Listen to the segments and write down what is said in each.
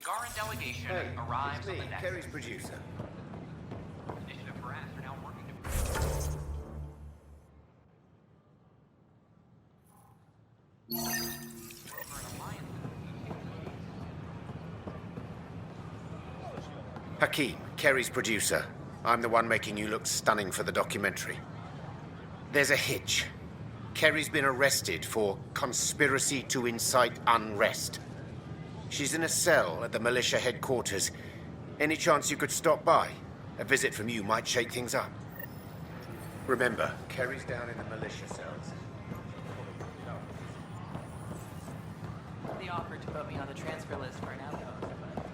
Garan delegation arrives on the next. Kerry's producer. Initiative harass are now working to... Hakeem, Kerry's producer. I'm the one making you look stunning for the documentary. There's a hitch. Kerry's been arrested for conspiracy to incite unrest. She's in a cell at the militia headquarters. Any chance you could stop by? A visit from you might shake things up. Remember, Kerry's down in the militia cells. They offered to put me on the transfer list for an outpost, but...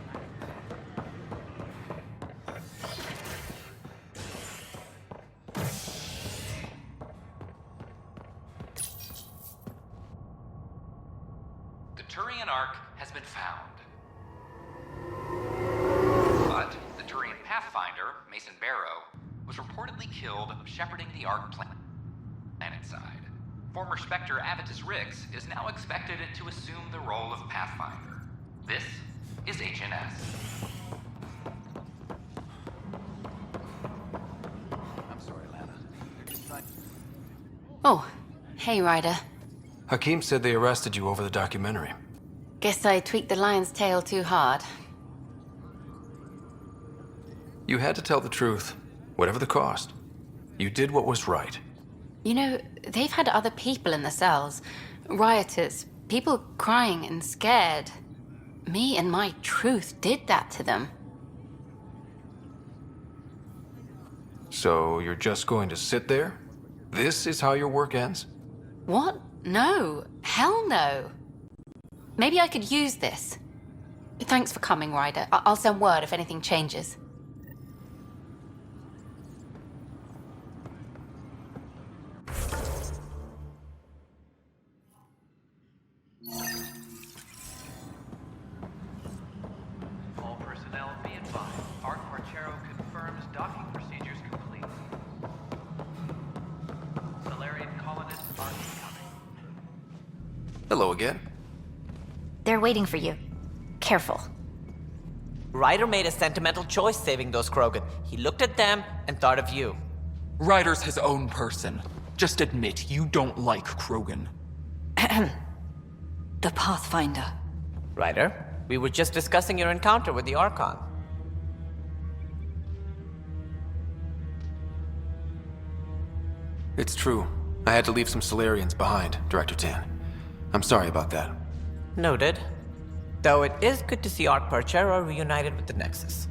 The Turian Ark has been found. But the Turian Pathfinder, Mason Barrow, was reportedly killed shepherding the Ark planet side. Former Spectre Avitus Rix is now expected to assume the role of Pathfinder. This is HNS. I'm sorry, Lana. They're just trying... Oh, hey, Ryder. Hakeem said they arrested you over the documentary. Guess I tweaked the lion's tail too hard. You had to tell the truth, whatever the cost. You did what was right. You know, they've had other people in the cells. Rioters, people crying and scared. Me and my truth did that to them. So you're just going to sit there? This is how your work ends? What? No. Hell no. Maybe I could use this. Thanks for coming, Ryder. I'll send word if anything changes. All personnel be advised. Ark Marchero confirms docking procedures complete. Solarian colonists are incoming. Hello again. They're waiting for you. Careful. Ryder made a sentimental choice saving those Krogan. He looked at them and thought of you. Ryder's his own person. Just admit you don't like Krogan. The Pathfinder. Ryder, we were just discussing your encounter with the Archon. It's true. I had to leave some Solarians behind, Director Tan. I'm sorry about that. Noted. Though it is good to see Ark Marchero reunited with the Nexus.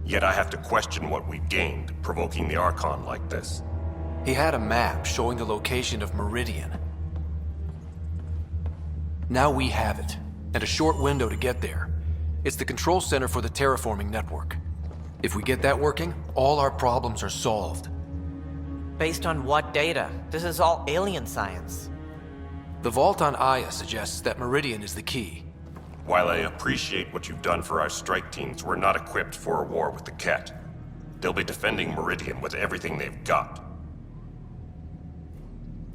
Yet I have to question what we've gained, provoking the Archon like this. He had a map showing the location of Meridian. Now we have it, and a short window to get there. It's the control center for the terraforming network. If we get that working, all our problems are solved. Based on what data? This is all alien science. The vault on Aya suggests that Meridian is the key. While I appreciate what you've done for our strike teams, we're not equipped for a war with the Ket. They'll be defending Meridian with everything they've got.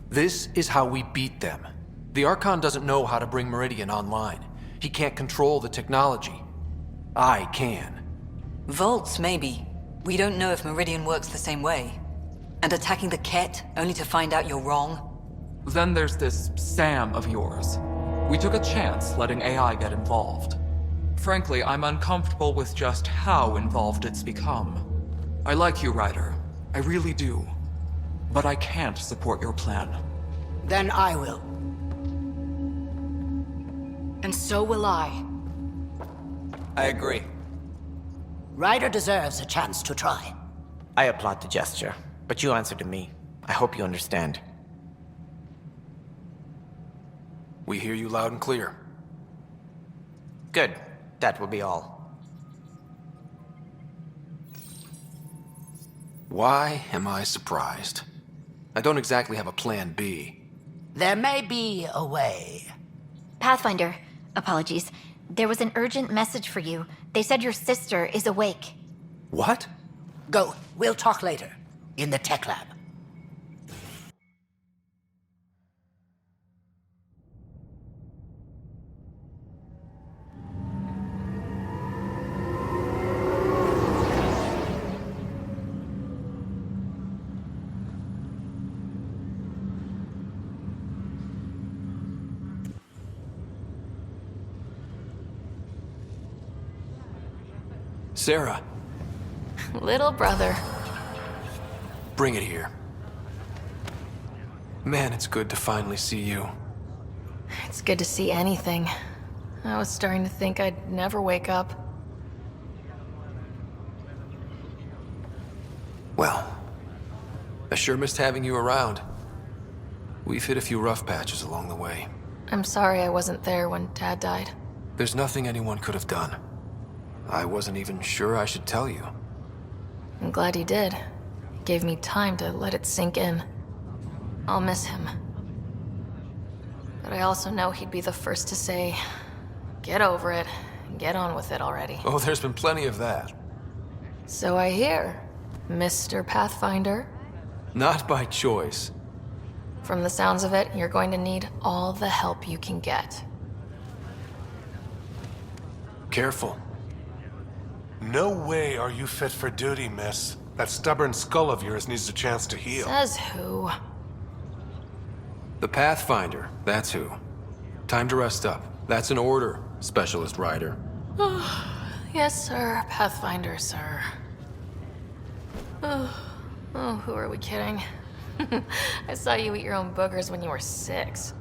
This is how we beat them. The Archon doesn't know how to bring Meridian online. He can't control the technology. I can. Vaults, maybe. We don't know if Meridian works the same way. And attacking the Ket, only to find out you're wrong? Then there's this Sam of yours. We took a chance letting AI get involved. Frankly, I'm uncomfortable with just how involved it's become. I like you, Ryder. I really do. But I can't support your plan. Then I will. And so will I. I agree. Ryder deserves a chance to try. I applaud the gesture, but you answer to me. I hope you understand. We hear you loud and clear. Good. That will be all. Why am I surprised? I don't exactly have a plan B. There may be a way. Pathfinder, apologies. There was an urgent message for you. They said your sister is awake. What? Go. We'll talk later. In the tech lab. Sarah, Little brother. bring it here. Man, it's good to finally see you. It's good to see anything. I was starting to think I'd never wake up. Well, I sure missed having you around. We've hit a few rough patches along the way. I'm sorry I wasn't there when Dad died. There's nothing anyone could have done. I wasn't even sure I should tell you. I'm glad you did. It gave me time to let it sink in. I'll miss him. But I also know he'd be the first to say, get over it, and get on with it already. Oh, there's been plenty of that. So I hear, Mr. Pathfinder. Not by choice. From the sounds of it, you're going to need all the help you can get. Careful. No way are you fit for duty, miss. That stubborn skull of yours needs a chance to heal. Says who? The Pathfinder, that's who. Time to rest up. That's an order, Specialist Ryder. Yes, sir. Pathfinder, sir. Oh, who are we kidding? I saw you eat your own boogers when you were 6.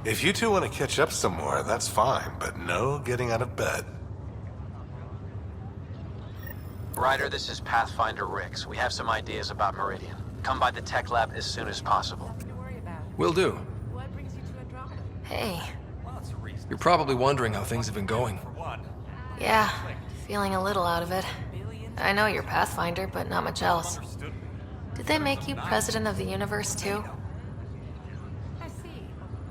If you two want to catch up some more, that's fine, but no getting out of bed. Ryder, this is Pathfinder Rix. We have some ideas about Meridian. Come by the tech lab as soon as possible. Will do. Hey. You're probably wondering how things have been going. Yeah, feeling a little out of it. I know you're Pathfinder, but not much else. Did they make you president of the universe, too?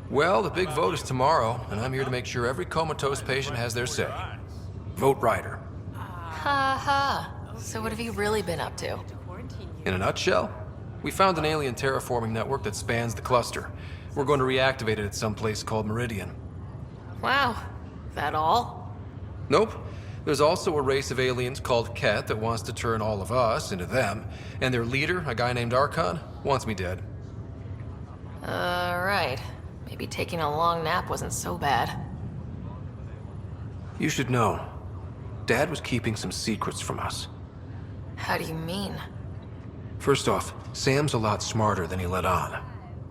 Well, the big vote is tomorrow, and I'm here to make sure every comatose patient has their say. Vote Ryder. Ha ha. So what have you really been up to? In a nutshell, we found an alien terraforming network that spans the cluster. We're going to reactivate it at some place called Meridian. Wow. That all? Nope. There's also a race of aliens called Ket that wants to turn all of us into them, and their leader, a guy named Archon, wants me dead. Right. Maybe taking a long nap wasn't so bad. You should know, Dad was keeping some secrets from us. How do you mean? First off, Sam's a lot smarter than he let on.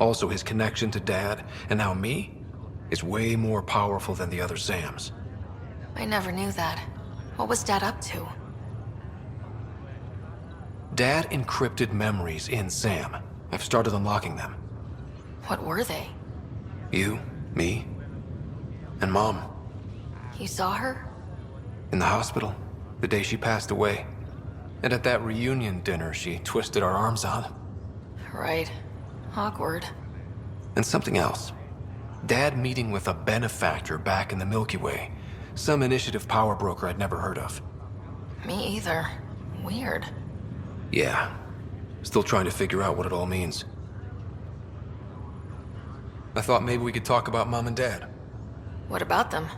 Also, his connection to Dad, and now me, is way more powerful than the other Sams. I never knew that. What was Dad up to? Dad encrypted memories in Sam. I've started unlocking them. What were they? You, me, and Mom. You saw her? In the hospital, the day she passed away. And at that reunion dinner she twisted our arms on. Right. Awkward. And something else. Dad meeting with a benefactor back in the Milky Way. Some initiative power broker I'd never heard of. Me either. Weird. Yeah. Still trying to figure out what it all means. I thought maybe we could talk about Mom and Dad. What about them?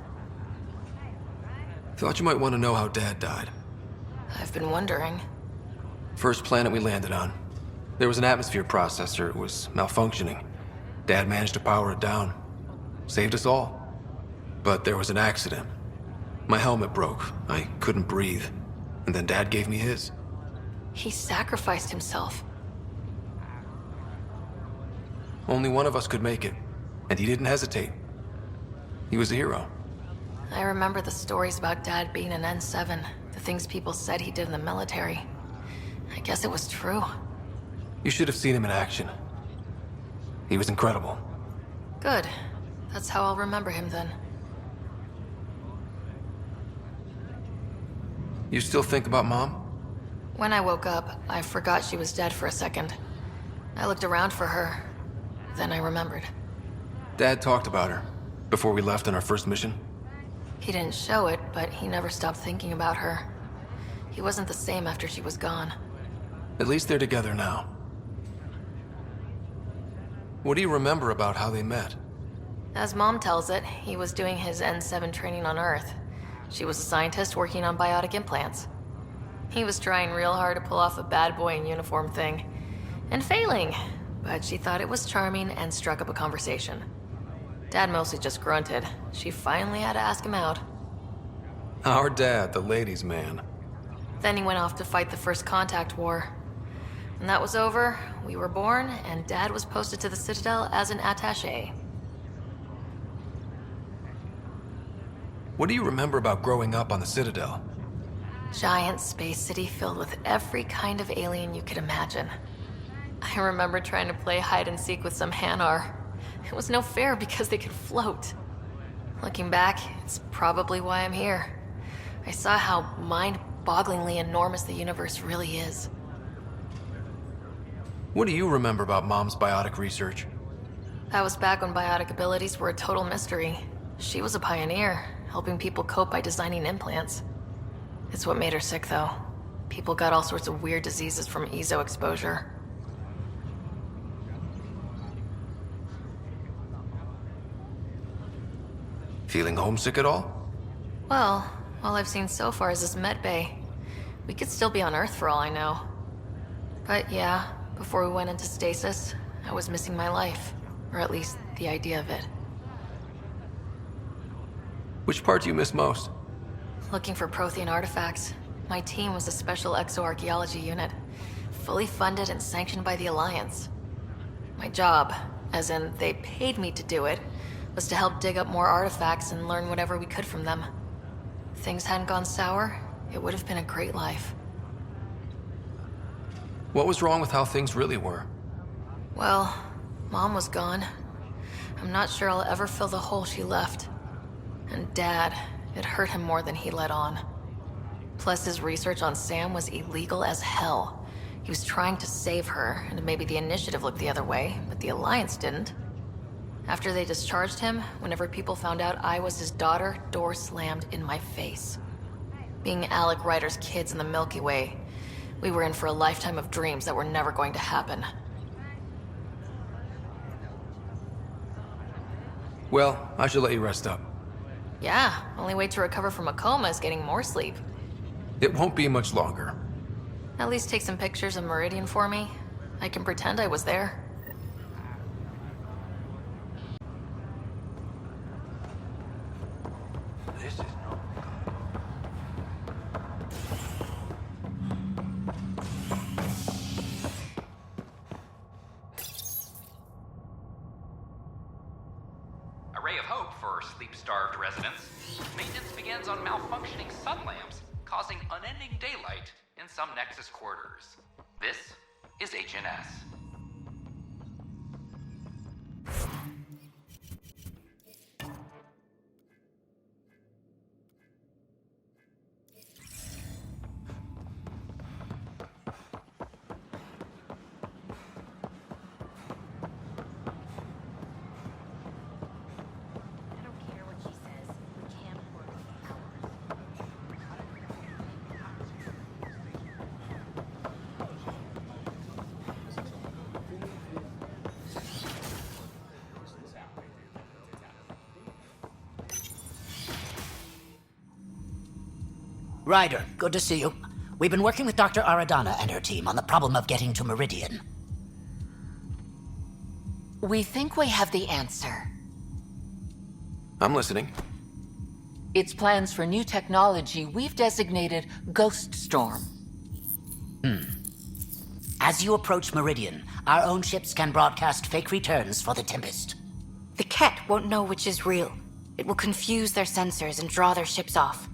Thought you might want to know how Dad died. I've been wondering. First planet we landed on. There was an atmosphere processor. It was malfunctioning. Dad managed to power it down. Saved us all. But there was an accident. My helmet broke. I couldn't breathe. And then Dad gave me his. He sacrificed himself. Only one of us could make it. And he didn't hesitate. He was a hero. I remember the stories about Dad being an N7, the things people said he did in the military. I guess it was true. You should have seen him in action. He was incredible. Good. That's how I'll remember him then. You still think about Mom? When I woke up, I forgot she was dead for a second. I looked around for her. Then I remembered. Dad talked about her before we left on our first mission. He didn't show it, but he never stopped thinking about her. He wasn't the same after she was gone. At least they're together now. What do you remember about how they met? As Mom tells it, he was doing his N7 training on Earth. She was a scientist working on biotic implants. He was trying real hard to pull off a bad boy in uniform thing, and failing, but she thought it was charming and struck up a conversation. Dad mostly just grunted. She finally had to ask him out. Our dad, the ladies' man. Then he went off to fight the First Contact War. When that was over, we were born, and Dad was posted to the Citadel as an attaché. What do you remember about growing up on the Citadel? Giant space city filled with every kind of alien you could imagine. I remember trying to play hide and seek with some Hanar. It was no fair because they could float. Looking back, it's probably why I'm here. I saw how mind-bogglingly enormous the universe really is. What do you remember about Mom's biotic research? That was back when biotic abilities were a total mystery. She was a pioneer, helping people cope by designing implants. It's what made her sick, though. People got all sorts of weird diseases from ESO exposure. Feeling homesick at all? Well, all I've seen so far is this med bay. We could still be on Earth for all I know. But yeah, before we went into stasis, I was missing my life. Or at least the idea of it. Which part do you miss most? Looking for Prothean artifacts. My team was a special exoarchaeology unit, fully funded and sanctioned by the Alliance. My job, as in they paid me to do it, was to help dig up more artifacts and learn whatever we could from them. If things hadn't gone sour, it would have been a great life. What was wrong with how things really were? Well, Mom was gone. I'm not sure I'll ever fill the hole she left. And Dad, it hurt him more than he let on. Plus, his research on Sam was illegal as hell. He was trying to save her, and maybe the Initiative looked the other way, but the Alliance didn't. After they discharged him, whenever people found out I was his daughter, door slammed in my face. Being Alec Ryder's kids in the Milky Way, we were in for a lifetime of dreams that were never going to happen. Well, I should let you rest up. Yeah, only way to recover from a coma is getting more sleep. It won't be much longer. At least take some pictures of Meridian for me. I can pretend I was there. A ray of hope for sleep-starved residents. Maintenance begins on malfunctioning sun lamps, causing unending daylight in some Nexus quarters. This is HNS. Ryder, good to see you. We've been working with Dr. Aradana and her team on the problem of getting to Meridian. We think we have the answer. I'm listening. It's plans for new technology we've designated Ghost Storm. As you approach Meridian, our own ships can broadcast fake returns for the Tempest. The Ket won't know which is real. It will confuse their sensors and draw their ships off.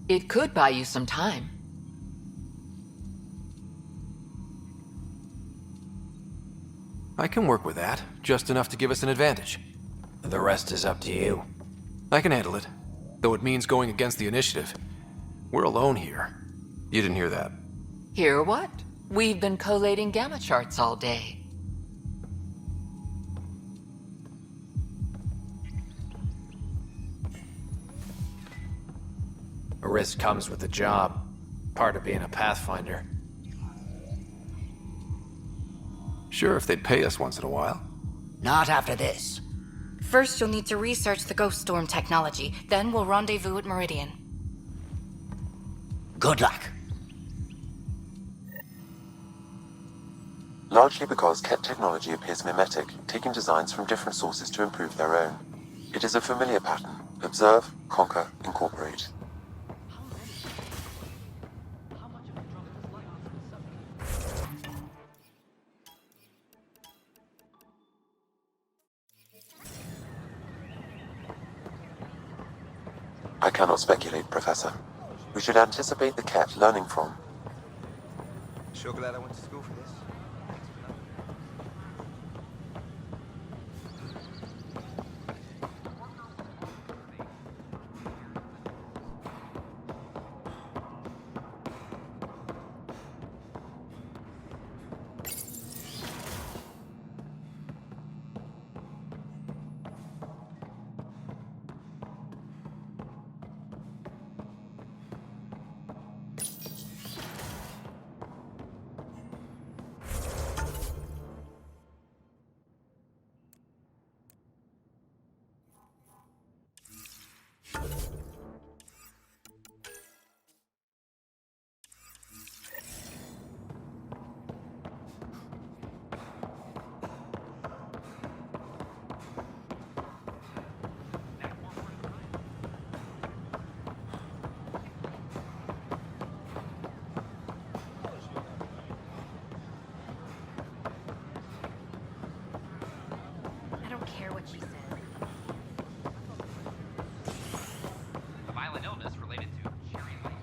It could buy you some time. I can work with that, just enough to give us an advantage. The rest is up to you. I can handle it, though it means going against the initiative. We're alone here. You didn't hear that. Hear what? We've been collating gamma charts all day. A risk comes with the job. Part of being a Pathfinder. Sure, if they'd pay us once in a while. Not after this. First, you'll need to research the Ghost Storm technology. Then we'll rendezvous at Meridian. Good luck. Largely because Ket technology appears mimetic, taking designs from different sources to improve their own. It is a familiar pattern. Observe, conquer, incorporate. I cannot speculate, Professor. We should anticipate the Ket learning from. Sure glad I went to school for this. I don't care what she says. A violent illness related to cherry light.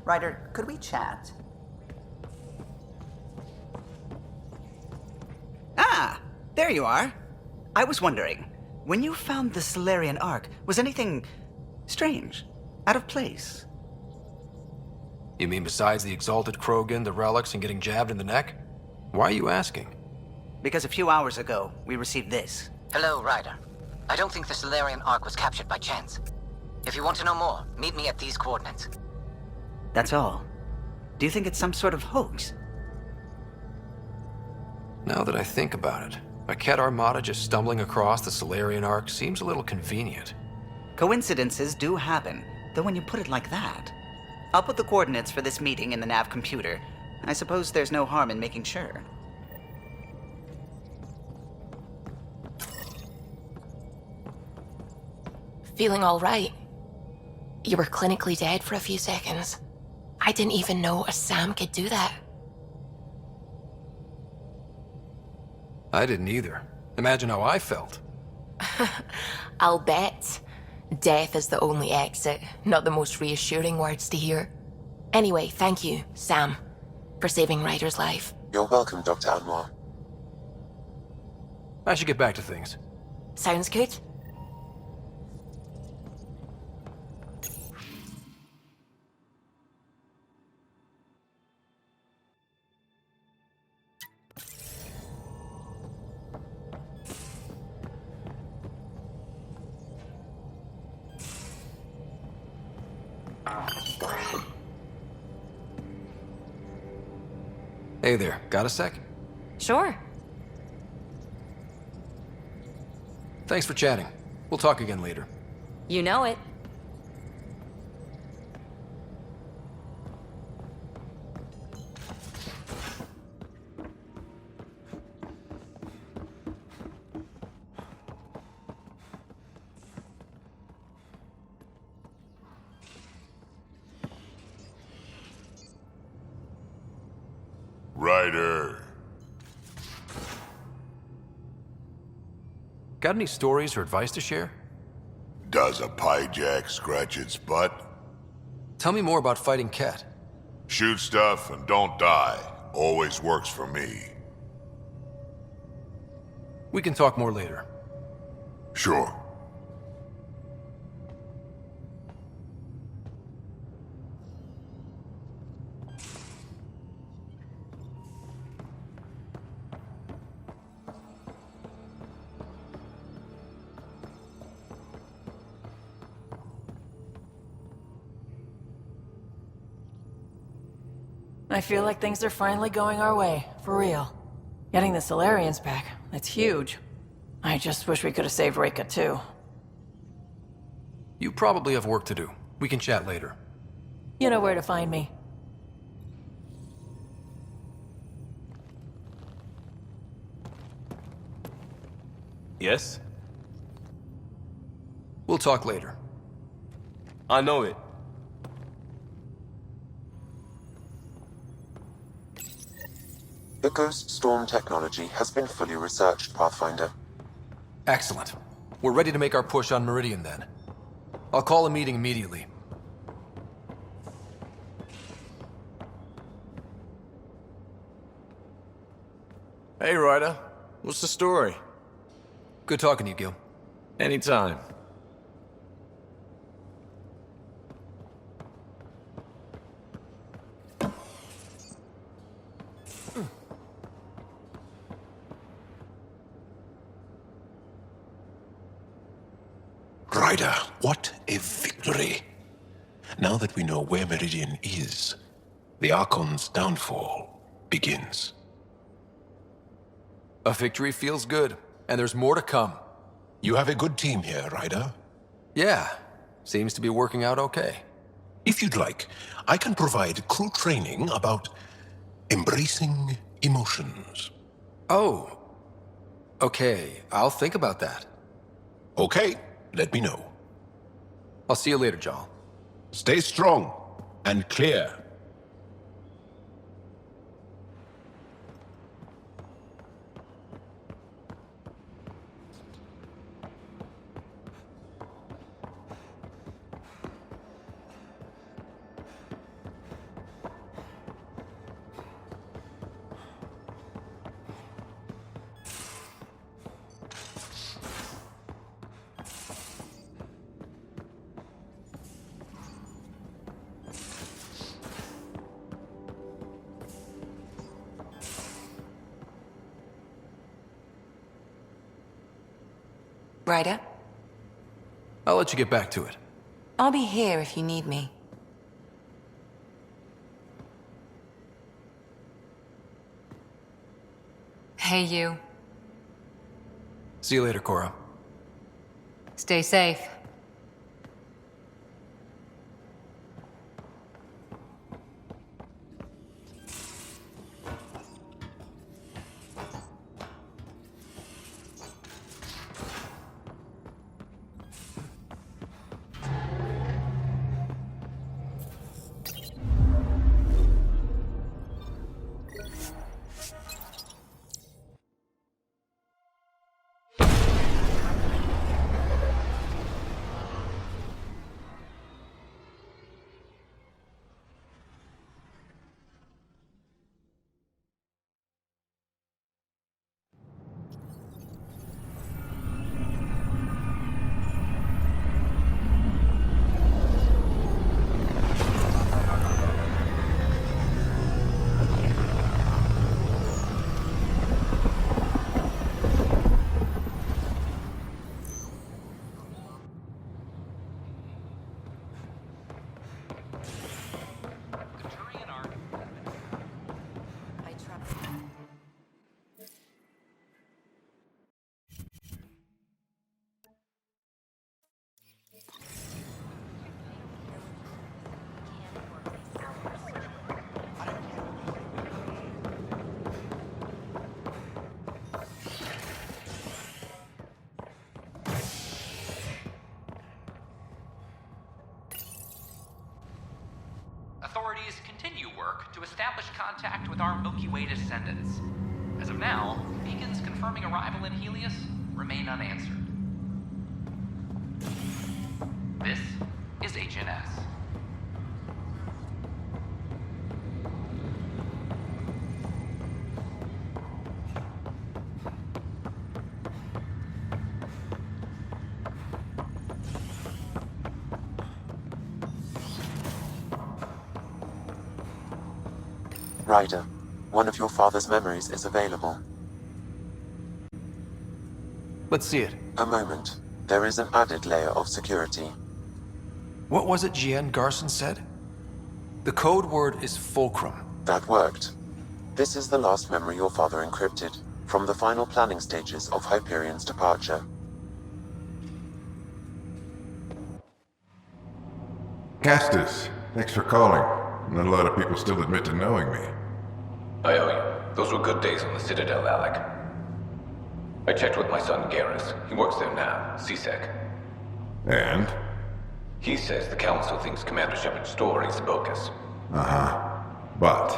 Ryder, could we chat? Ah, there you are. I was wondering, when you found the Solarian Ark, was anything strange, out of place? You mean besides the exalted Krogan, the relics, and getting jabbed in the neck? Why are you asking? Because a few hours ago, we received this. Hello, Ryder. I don't think the Solarian Ark was captured by chance. If you want to know more, meet me at these coordinates. That's all. Do you think it's some sort of hoax? Now that I think about it, a Ket armada just stumbling across the Solarian Ark seems a little convenient. Coincidences do happen, though when you put it like that. I'll put the coordinates for this meeting in the nav computer. I suppose there's no harm in making sure. Feeling all right? You were clinically dead for a few seconds. I didn't even know a Sam could do that. I didn't either. Imagine how I felt. I'll bet. Death is the only exit, not the most reassuring words to hear. Anyway, thank you, Sam, for saving Ryder's life. You're welcome, Dr. Anwar. I should get back to things. Sounds good. Hey there, got a sec? Sure. Thanks for chatting. We'll talk again later. You know it. Ryder. Got any stories or advice to share? Does a pyjack scratch its butt? Tell me more about fighting Ket. Shoot stuff and don't die. Always works for me. We can talk more later. Sure. I feel like things are finally going our way, for real. Getting the Solarians back, that's huge. I just wish we could have saved Reika too. You probably have work to do. We can chat later. You know where to find me. Yes? We'll talk later. I know it. The Ghost Storm technology has been fully researched, Pathfinder. Excellent. We're ready to make our push on Meridian then. I'll call a meeting immediately. Hey, Ryder. What's the story? Good talking to you, Gil. Anytime. Ryder, what a victory. Now that we know where Meridian is, the Archon's downfall begins. A victory feels good, and there's more to come. You have a good team here, Ryder. Yeah, seems to be working out okay. If you'd like, I can provide crew training about embracing emotions. Oh. Okay, I'll think about that. Okay, let me know. I'll see you later, Jal. Stay strong and clear. Ryder? I'll let you get back to it. I'll be here if you need me. Hey, you. See you later, Cora. Stay safe. work to establish contact with our Milky Way descendants. As of now, beacons confirming arrival in Helios remain unanswered. This is HNS. Ryder, one of your father's memories is available. Let's see it. A moment. There is an added layer of security. What was it Gian Garson said? The code word is fulcrum. That worked. This is the last memory your father encrypted, from the final planning stages of Hyperion's departure. Castus, thanks for calling. Not a lot of people still admit to knowing me. I owe you. Those were good days on the Citadel, Alec. I checked with my son Garrus. He works there now, CSEC. And? He says the Council thinks Commander Shepard's story is bogus. Uh-huh. But?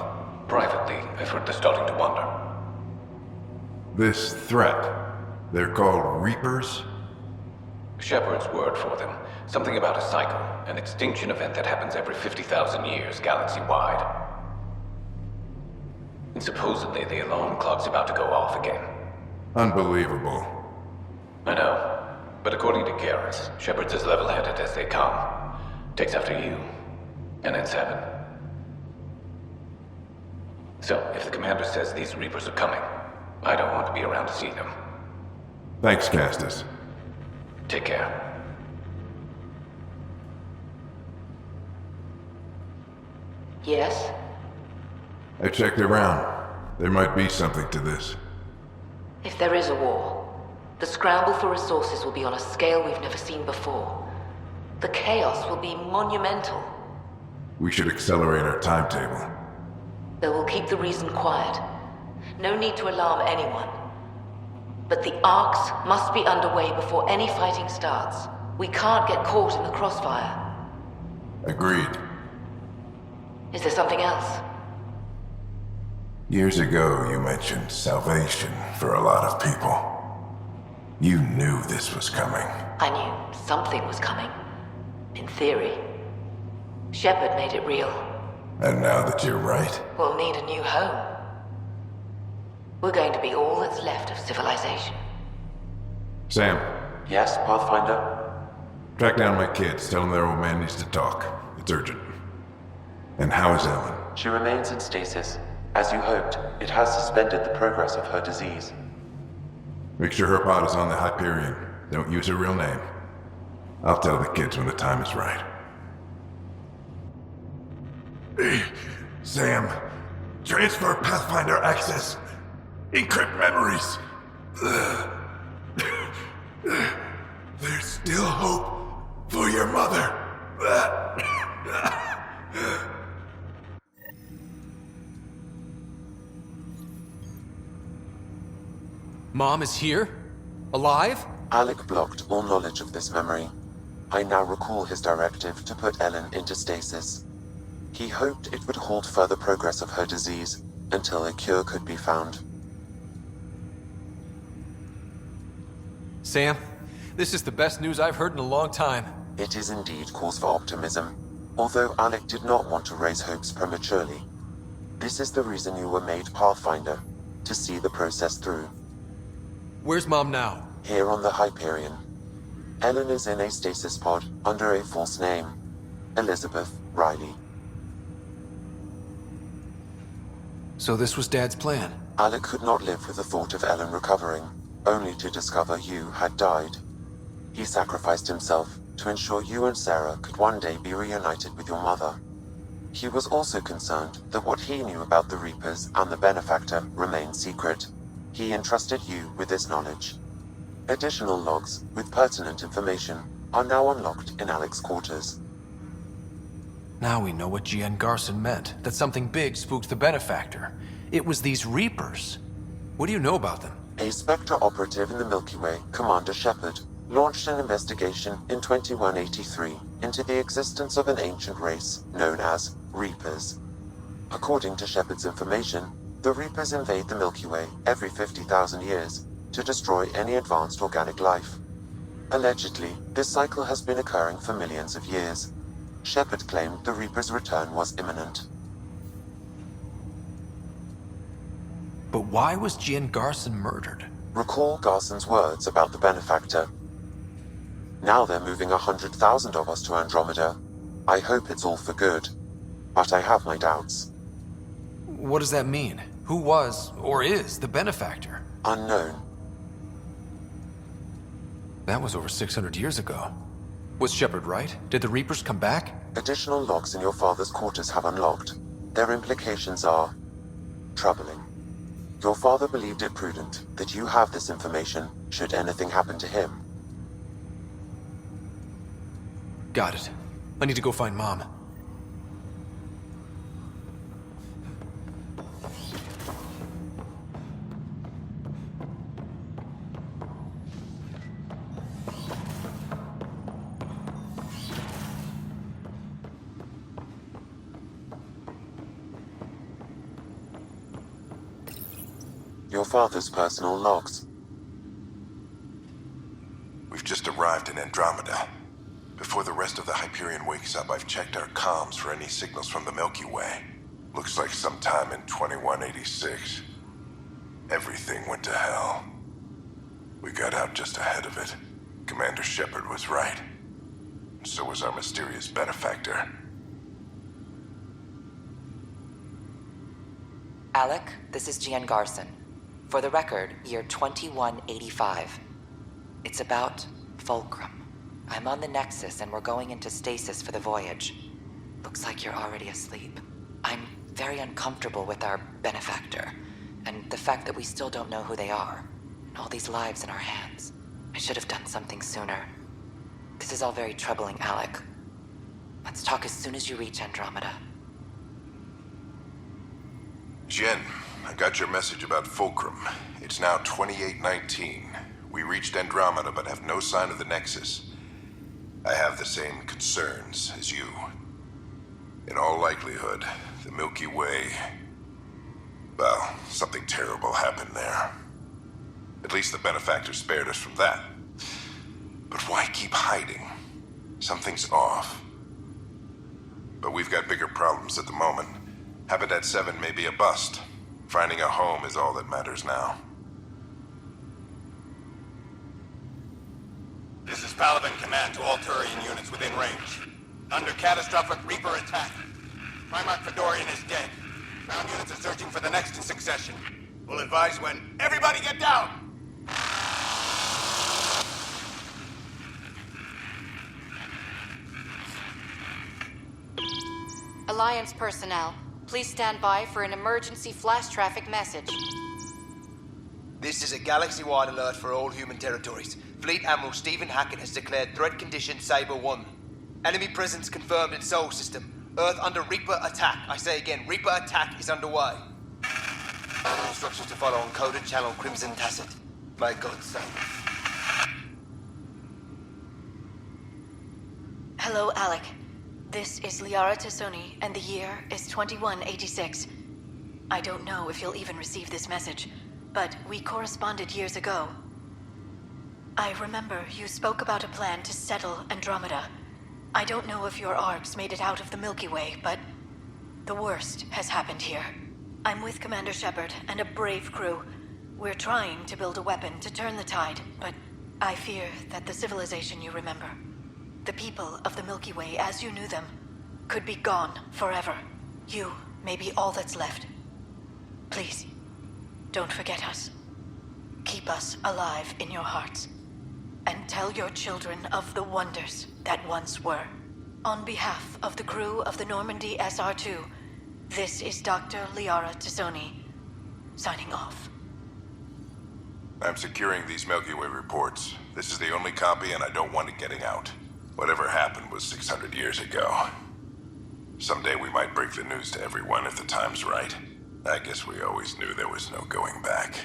Privately, I've heard they're starting to wonder. This threat, they're called Reapers? Shepard's word for them. Something about a cycle, an extinction event that happens every 50,000 years, galaxy-wide. And supposedly the alarm clock's about to go off again. Unbelievable. I know. But according to Garrus, Shepard's as level-headed as they come. Takes after you. And then 7. So, if the commander says these Reapers are coming, I don't want to be around to see them. Thanks, Castus. Take care. Yes? I checked around. There might be something to this. If there is a war, the scramble for resources will be on a scale we've never seen before. The chaos will be monumental. We should accelerate our timetable. They will keep the reason quiet. No need to alarm anyone. But the arcs must be underway before any fighting starts. We can't get caught in the crossfire. Agreed. Is there something else? Years ago, you mentioned salvation for a lot of people. You knew this was coming. I knew something was coming. In theory. Shepard made it real. And now that you're right, We'll need a new home. We're going to be all that's left of civilization. Sam, Yes, Pathfinder? track down my kids. Tell them their old man needs to talk. It's urgent. And how is Ellen? She remains in stasis. As you hoped, it has suspended the progress of her disease. Make sure her pod is on the Hyperion. Don't use her real name. I'll tell the kids when the time is right. Sam, transfer Pathfinder access. Encrypt memories. There's still hope for your mother. Mom is here? Alive? Alec blocked all knowledge of this memory. I now recall his directive to put Ellen into stasis. He hoped it would halt further progress of her disease until a cure could be found. Sam, this is the best news I've heard in a long time. It is indeed cause for optimism, although Alec did not want to raise hopes prematurely. This is the reason you were made Pathfinder, to see the process through. Where's Mom now? Here on the Hyperion. Ellen is in a stasis pod under a false name. Elizabeth Riley. So this was Dad's plan? Alec could not live with the thought of Ellen recovering, only to discover you had died. He sacrificed himself to ensure you and Sarah could one day be reunited with your mother. He was also concerned that what he knew about the Reapers and the Benefactor remained secret. He entrusted you with this knowledge. Additional logs with pertinent information are now unlocked in Alec's quarters. Now we know what Gian Garson meant, that something big spooked the Benefactor. It was these Reapers. What do you know about them? A Spectre operative in the Milky Way, Commander Shepard, launched an investigation in 2183 into the existence of an ancient race known as Reapers. According to Shepard's information, the Reapers invade the Milky Way every 50,000 years to destroy any advanced organic life. Allegedly, this cycle has been occurring for millions of years. Shepard claimed the Reaper's return was imminent. But why was Jian Garson murdered? Recall Garson's words about the Benefactor. Now they're moving 100,000 of us to Andromeda. I hope it's all for good, but I have my doubts. What does that mean? Who was, or is, the Benefactor? Unknown. That was over 600 years ago. Was Shepard right? Did the Reapers come back? Additional logs in your father's quarters have unlocked. Their implications are troubling. Your father believed it prudent that you have this information should anything happen to him. Got it. I need to go find Mom. Your father's personal logs. We've just arrived in Andromeda. Before the rest of the Hyperion wakes up, I've checked our comms for any signals from the Milky Way. Looks like sometime in 2186. Everything went to hell. We got out just ahead of it. Commander Shepard was right. And so was our mysterious benefactor. Alec, this is Jian Garson. For the record, year 2185. It's about Fulcrum. I'm on the Nexus and we're going into stasis for the voyage. Looks like you're already asleep. I'm very uncomfortable with our benefactor, and the fact that we still don't know who they are, and all these lives in our hands. I should have done something sooner. This is all very troubling, Alec. Let's talk as soon as you reach Andromeda. Jen, I got your message about Fulcrum. It's now 2819. We reached Andromeda but have no sign of the Nexus. I have the same concerns as you. In all likelihood, the Milky Way... well, something terrible happened there. At least the benefactor spared us from that. But why keep hiding? Something's off. But we've got bigger problems at the moment. Habitat 7 may be a bust. Finding a home is all that matters now. This is Paladin Command to all Turian units within range. Under catastrophic Reaper attack. Primarch Fedorian is dead. Ground units are searching for the next in succession. We'll advise when. Everybody get down! Alliance personnel, please stand by for an emergency flash traffic message. This is a galaxy-wide alert for all human territories. Fleet Admiral Stephen Hackett has declared threat condition Saber 1. Enemy presence confirmed in Sol System. Earth under Reaper attack. I say again, Reaper attack is underway. Instructions to follow on coded channel Crimson Tacit. May God save. Hello, Alec. This is Liara Tassoni, and the year is 2186. I don't know if you'll even receive this message, but we corresponded years ago. I remember you spoke about a plan to settle Andromeda. I don't know if your arcs made it out of the Milky Way, but the worst has happened here. I'm with Commander Shepard and a brave crew. We're trying to build a weapon to turn the tide, but I fear that the civilization you remember, the people of the Milky Way as you knew them, could be gone forever. You may be all that's left. Please, don't forget us. Keep us alive in your hearts. And tell your children of the wonders that once were. On behalf of the crew of the Normandy SR2, this is Dr. Liara Tassoni, signing off. I'm securing these Milky Way reports. This is the only copy and I don't want it getting out. Whatever happened was 600 years ago. Someday we might break the news to everyone if the time's right. I guess we always knew there was no going back.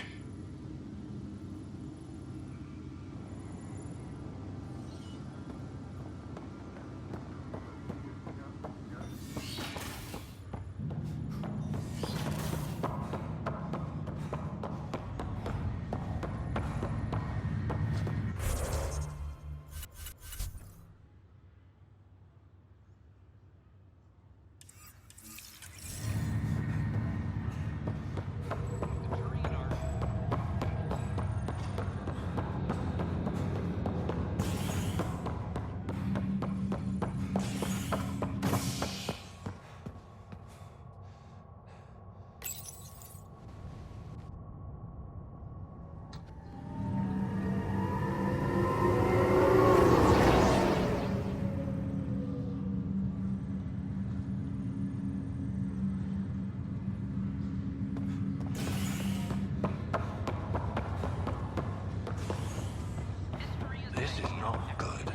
This is not good.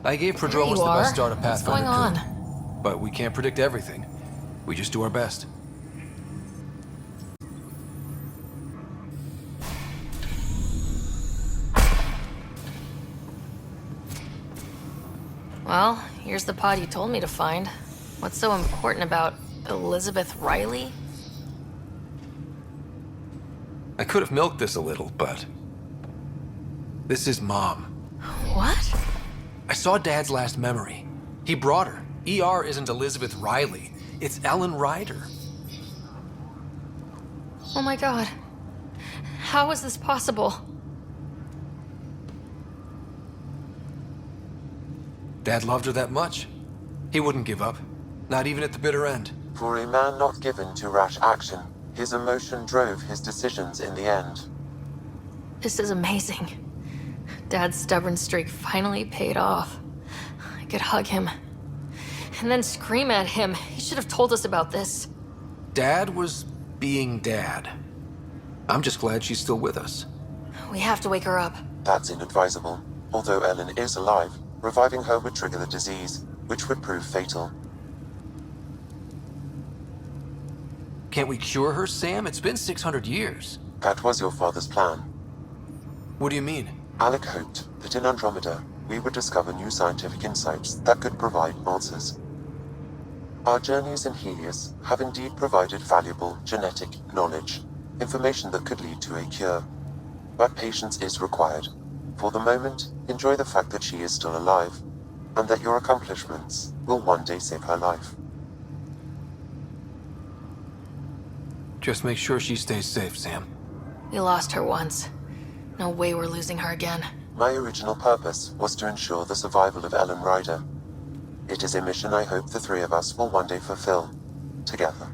I gave There Prodromus you the best are. start a What's Pathfinder going could. on? But we can't predict everything. We just do our best. Well, here's the pod you told me to find. What's so important about Elizabeth Riley? I could have milked this a little, but... this is Mom. What? I saw Dad's last memory. He brought her. ER isn't Elizabeth Riley. It's Ellen Ryder. Oh my god. How is this possible? Dad loved her that much. He wouldn't give up. Not even at the bitter end. For a man not given to rash action, his emotion drove his decisions in the end. This is amazing. Dad's stubborn streak finally paid off. I could hug him. And then scream at him. He should have told us about this. Dad was being Dad. I'm just glad she's still with us. We have to wake her up. That's inadvisable. Although Ellen is alive, reviving her would trigger the disease, which would prove fatal. Can't we cure her, Sam? It's been 600 years. That was your father's plan. What do you mean? Alec hoped that in Andromeda, we would discover new scientific insights that could provide answers. Our journeys in Helios have indeed provided valuable genetic knowledge, information that could lead to a cure. But patience is required. For the moment, enjoy the fact that she is still alive, and that your accomplishments will one day save her life. Just make sure she stays safe, Sam. We lost her once. No way we're losing her again. My original purpose was to ensure the survival of Ellen Ryder. It is a mission I hope the three of us will one day fulfill, together.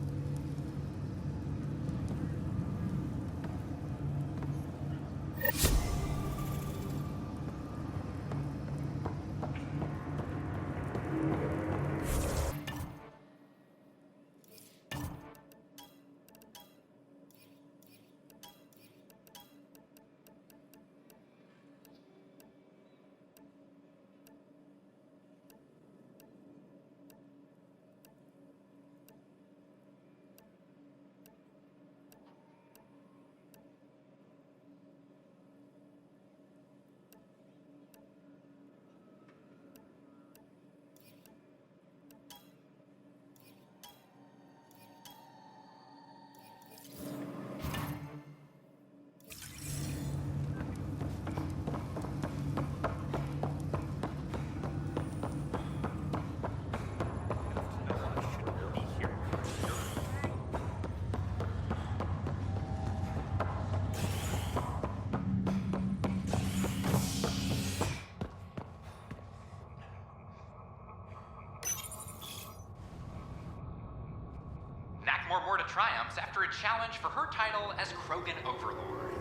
More to triumphs after a challenge for her title as Krogan Overlord.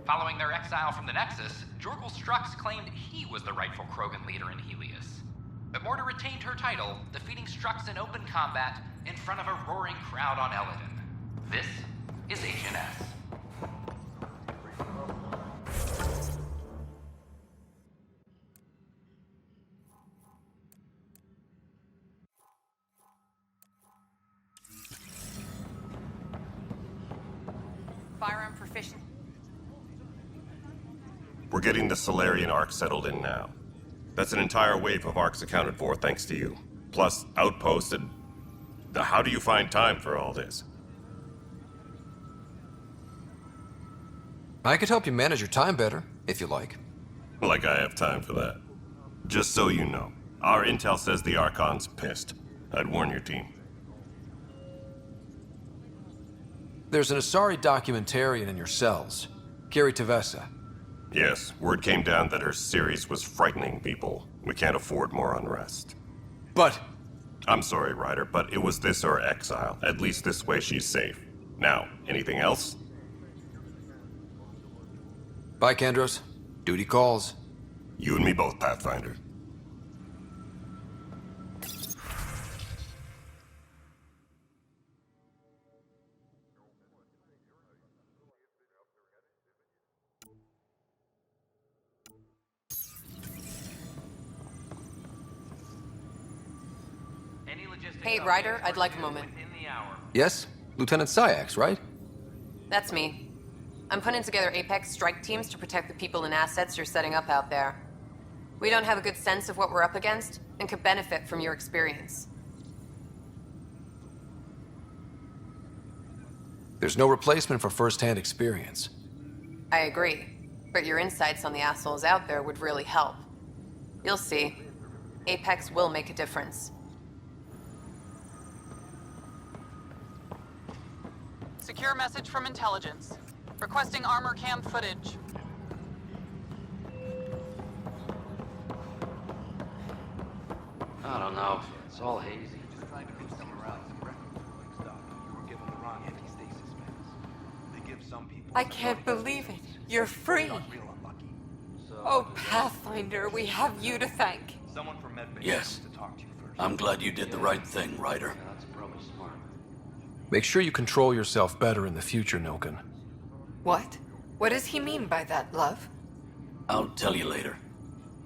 Following their exile from the Nexus, Jorgal Strux claimed he was the rightful Krogan leader in Helios. But Morta retained her title, defeating Strux in open combat in front of a roaring crowd on Eladin. This is HNS. Firearm proficient. We're getting the Solarian Arc settled in now. That's an entire wave of arcs accounted for thanks to you. Plus, outposts and... How do you find time for all this? I could help you manage your time better, if you like. Like I have time for that. Just so you know, our intel says the Archon's pissed. I'd warn your team. There's an Asari documentarian in your cells, Kiri Tevessa. Yes, word came down that her series was frightening people. We can't afford more unrest. But... I'm sorry, Ryder, but it was this or exile. At least this way she's safe. Now, anything else? Bye, Kandros. Duty calls. You and me both, Pathfinder. Hey, Ryder, I'd like a moment. Yes? Lieutenant Syax, right? That's me. I'm putting together Apex strike teams to protect the people and assets you're setting up out there. We don't have a good sense of what we're up against, and could benefit from your experience. There's no replacement for first-hand experience. I agree, but your insights on the assholes out there would really help. You'll see. Apex will make a difference. Secure message from intelligence. Requesting armor cam footage. I don't know. It's all hazy. I can't believe it. You're free. Oh, Pathfinder, we have you to thank. Yes. I'm glad you did the right thing, Ryder. Make sure you control yourself better in the future, Nilken. What? What does he mean by that, love? I'll tell you later.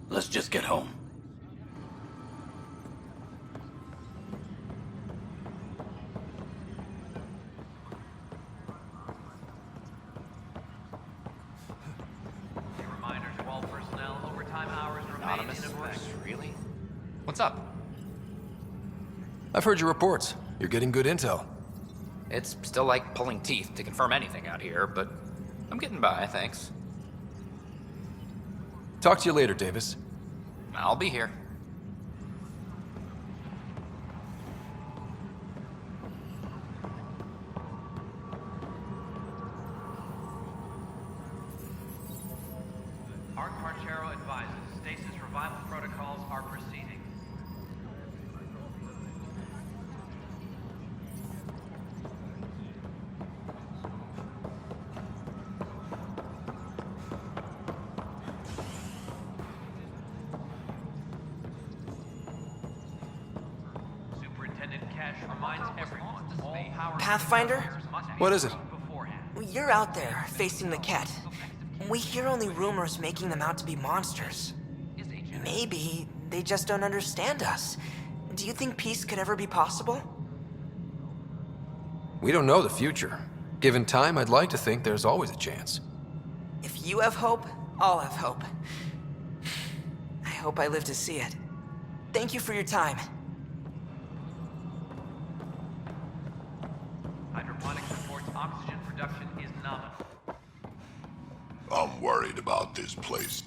Let's just get home. Really? What's up? I've heard your reports. You're getting good intel. It's still like pulling teeth to confirm anything out here, but I'm getting by, thanks. Talk to you later, Davis. I'll be here. Arch-Marchero advises stasis revival protocols are proceeding. Superintendent Cash reminds everyone all power... Pathfinder? What is it? You're out there, facing the Ket. We hear only rumors making them out to be monsters. Maybe they just don't understand us. Do you think peace could ever be possible? We don't know the future. Given time, I'd like to think there's always a chance. If you have hope, I'll have hope. I hope I live to see it. Thank you for your time. Hydroponics reports oxygen production is nominal. I'm worried about this place.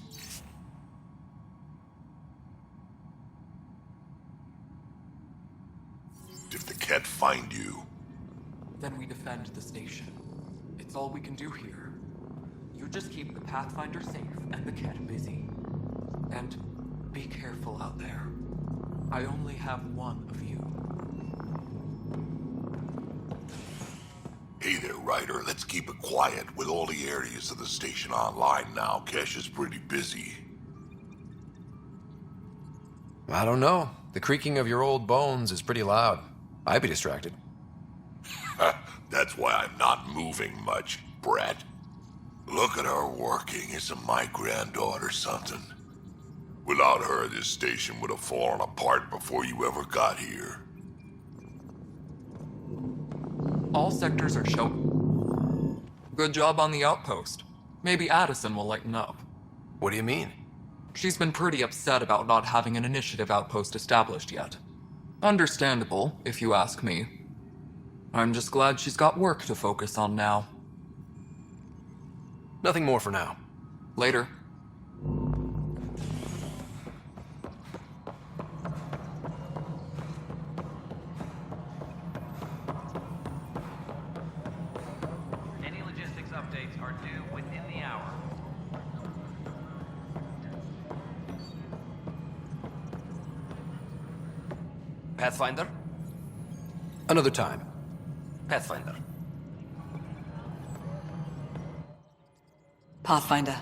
If the Ket find you... Then we defend the station. It's all we can do here. You just keep the Pathfinder safe and the Ket busy. And be careful out there. I only have one of you. Hey there, Ryder. Let's keep it quiet. With all the areas of the station online now, Kesh is pretty busy. I don't know. The creaking of your old bones is pretty loud. I'd be distracted. That's why I'm not moving much, brat. Look at her working. Isn't my granddaughter something? Without her, this station would have fallen apart before you ever got here. All sectors are showing. Good job on the outpost. Maybe Addison will lighten up. What do you mean? She's been pretty upset about not having an initiative outpost established yet. Understandable, if you ask me. I'm just glad she's got work to focus on now. Nothing more for now. Later. Any logistics updates are due within the hour. Pathfinder? Another time. Pathfinder. Pathfinder.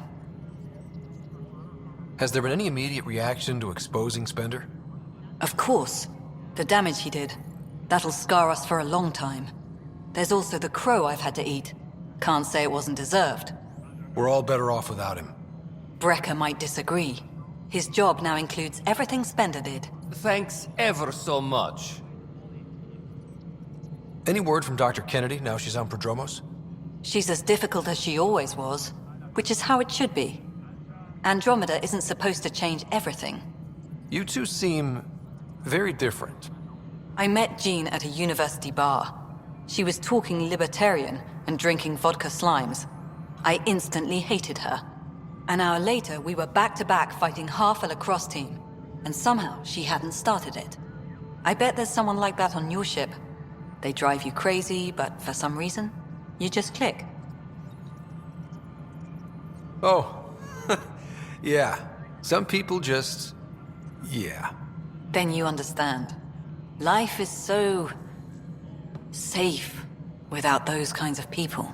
Has there been any immediate reaction to exposing Spender? Of course. The damage he did. That'll scar us for a long time. There's also the crow I've had to eat. Can't say it wasn't deserved. We're all better off without him. Brecker might disagree. His job now includes everything Spender did. Thanks ever so much. Any word from Dr. Kennedy now she's on Prodromos? She's as difficult as she always was, which is how it should be. Andromeda isn't supposed to change everything. You two seem very different. I met Jean at a university bar. She was talking libertarian and drinking vodka slimes. I instantly hated her. An hour later, we were back-to-back fighting half a lacrosse team, and somehow she hadn't started it. I bet there's someone like that on your ship. They drive you crazy, but for some reason, you just click. Oh, yeah. Some people just... yeah. Then you understand. Life is so... safe without those kinds of people.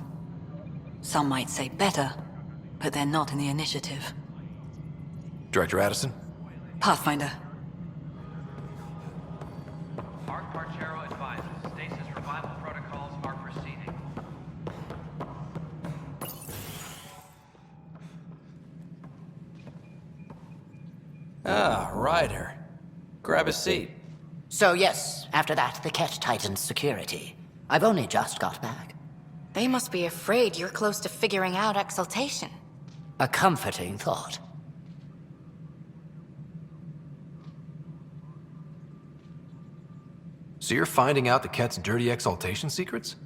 Some might say better, but they're not in the initiative. Director Addison? Pathfinder. Arc Parchero advises stasis revival protocols are proceeding. Ah, Ryder. Grab a seat. So yes, after that, the Ket tightened security. I've only just got back. They must be afraid you're close to figuring out exaltation. A comforting thought. So you're finding out the Ket's dirty exaltation secrets?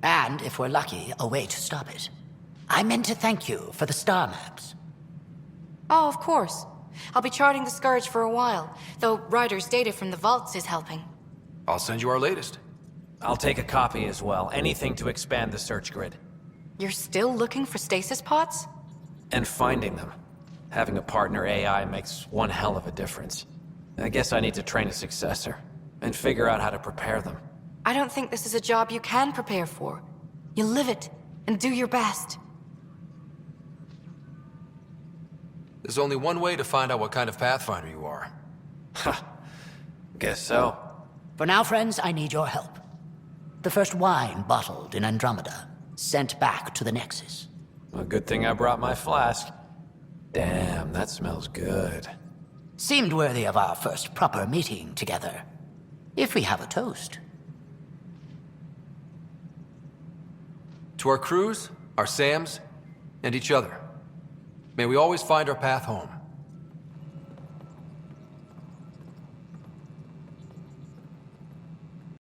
And, if we're lucky, a way to stop it. I meant to thank you for the star maps. Oh, of course. I'll be charting the Scourge for a while, though Ryder's data from the vaults is helping. I'll send you our latest. I'll take a copy as well. Anything to expand the search grid. You're still looking for stasis pods? And finding them. Having a partner AI makes one hell of a difference. I guess I need to train a successor, and figure out how to prepare them. I don't think this is a job you can prepare for. You live it, and do your best. There's only one way to find out what kind of Pathfinder you are. Guess so. For now, friends, I need your help. The first wine bottled in Andromeda, sent back to the Nexus. A good thing I brought my flask. Damn, that smells good. Seemed worthy of our first proper meeting together. If we have a toast. To our crews, our Sams, and each other. May we always find our path home.